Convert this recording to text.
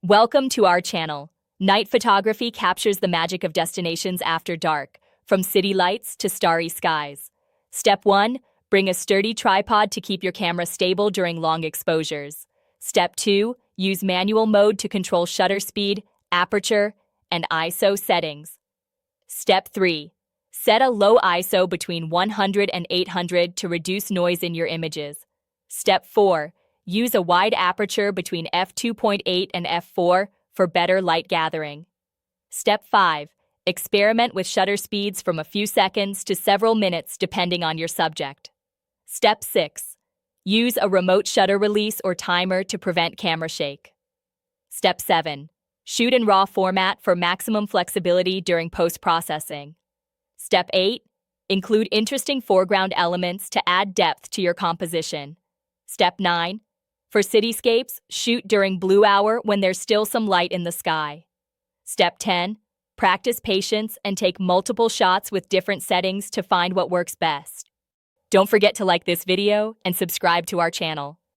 Welcome to our channel. Night photography captures the magic of destinations after dark, from city lights to starry skies. Step 1. Bring a sturdy tripod to keep your camera stable during long exposures. Step 2. Use manual mode to control shutter speed, aperture, and ISO settings. Step 3. Set a low ISO between 100 and 800 to reduce noise in your images. Step 4. Use a wide aperture between f2.8 and f4 for better light gathering. Step 5. Experiment with shutter speeds from a few seconds to several minutes depending on your subject. Step 6. Use a remote shutter release or timer to prevent camera shake. Step 7. Shoot in RAW format for maximum flexibility during post-processing. Step 8. Include interesting foreground elements to add depth to your composition. Step 9. For cityscapes, shoot during blue hour when there's still some light in the sky. Step 10. Practice patience and take multiple shots with different settings to find what works best. Don't forget to like this video and subscribe to our channel.